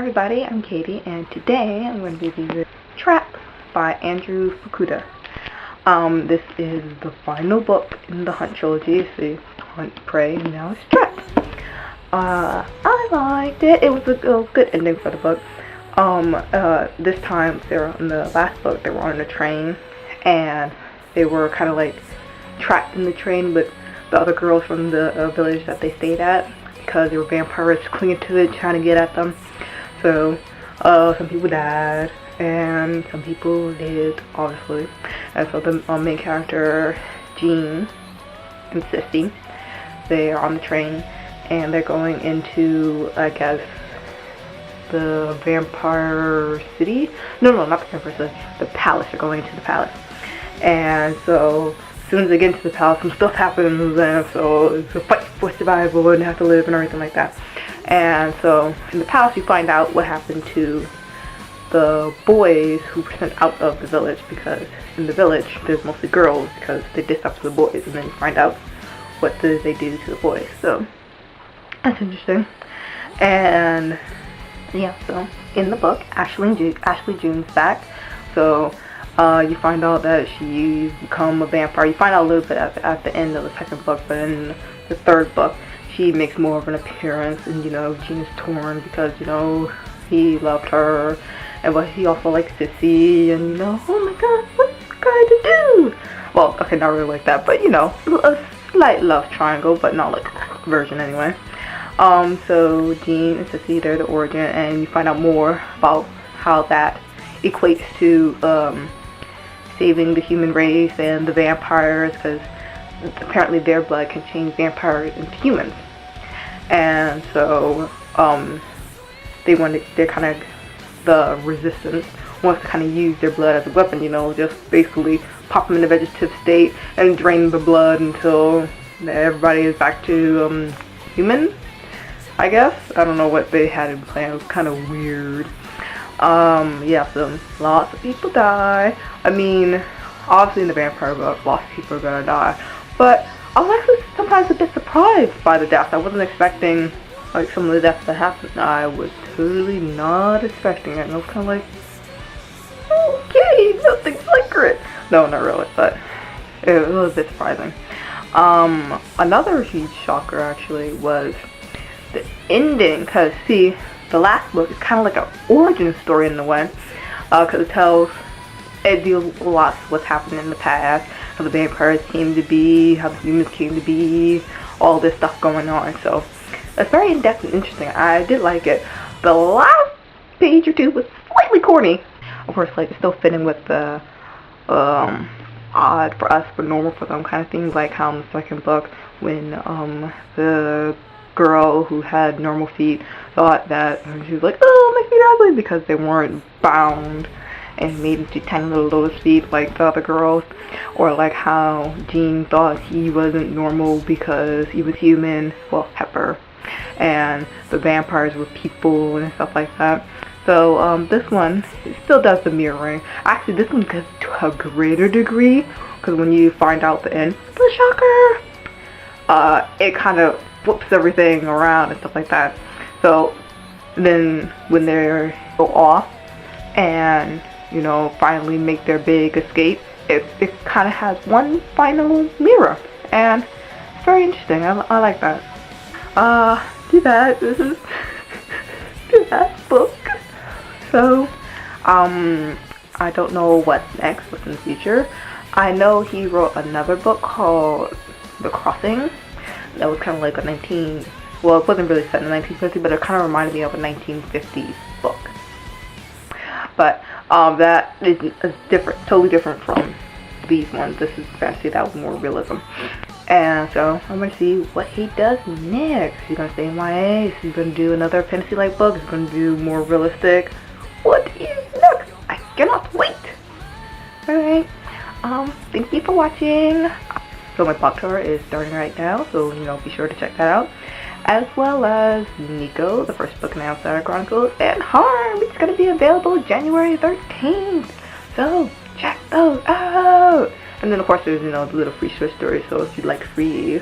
everybody, I'm Katie, and today I'm going to be reviewing Trap by Andrew Fukuda. This is the final book in the Hunt trilogy. So Hunt, Prey, and now it's Trap. I liked it. It was a good ending for the book. This time, in the last book, they were on a train, and they were kind of like trapped in the train with the other girls from the village that they stayed at, because there were vampires clinging to it, trying to get at them. So, some people died, and some people lived, obviously. And so the main character, Jean and Sissy, they are on the train, and they're going into, I guess, the vampire city? No, not the vampire city, the palace. They're going into the palace. And so, as soon as they get into the palace, some stuff happens, and so it's a fight for survival, and they have to live and everything like that. And so, in the palace, you find out what happened to the boys who were sent out of the village, because in the village, there's mostly girls, because they did stuff to the boys, and then you find out what did they do to the boys. So, that's interesting. And, yeah, so, in the book, Ashley June's back. So, you find out that she's become a vampire. You find out a little bit at the end of the second book, but in the third book, she makes more of an appearance, and, Jean is torn because, he loved her, but he also likes Sissy, and, oh my god, what's this guy to do? Well, okay, not really like that, but, a slight love triangle, but not like version anyway. So Jean and Sissy, they're the origin, and you find out more about how that equates to, saving the human race and the vampires, because apparently their blood can change vampires into humans. And so they're kind of, the resistance wants to kind of use their blood as a weapon, just basically pop them in a vegetative state and drain the blood until everybody is back to human, I guess. I don't know what they had in plan. It was kind of weird. Yeah, so lots of people die. I mean, obviously in the vampire book, lots of people are gonna die, but I was actually sometimes a bit surprised by the deaths. I wasn't expecting, like, some of the deaths that happened. I was totally not expecting it, and I was kind of like, okay, nothing secret. No, not really, but it was a bit surprising. Another huge shocker, actually, was the ending, because, see, the last book is kind of like an origin story in a way, because it deals a lot with what's happened in the past, how the vampires came to be, how the humans came to be, all this stuff going on. So it's very in-depth and interesting. I did like it. The last page or two was slightly corny. Of course, like, it's still fitting with the odd for us but normal for them kind of things, like how in the second book, when the girl who had normal feet thought that she was like, oh, my feet are ugly, because they weren't bound and made into tiny little lotus feet like the other girls. Or like how Jean thought he wasn't normal because he was human, well, Pepper, and the vampires were people and stuff like that. So this one, it still does the mirroring. Actually, this one goes to a greater degree, because when you find out the end, the shocker, it kind of flips everything around and stuff like that. So then when they go off and, finally make their big escape, it kind of has one final mirror, and it's very interesting. I like that. Too bad this is too bad book. So I don't know what's next, what's in the future. I know he wrote another book called The Crossing that was kind of like a well, it wasn't really set in the 1950s, but it kind of reminded me of a 1950s book. But that is different, totally different from these ones. This is fantasy, that was more realism. And so I'm going to see what he does next. He's going to stay MIA, he's going to do another fantasy-like book, he's going to do more realistic. What is next? I cannot wait. Alright, thank you for watching. So my blog tour is starting right now, so be sure to check that out. As well as Niko, the first book in the Outsider Chronicles, and Harm. It's going to be available January 13th. So check those out. And then of course there's the little free short stories. So if you like free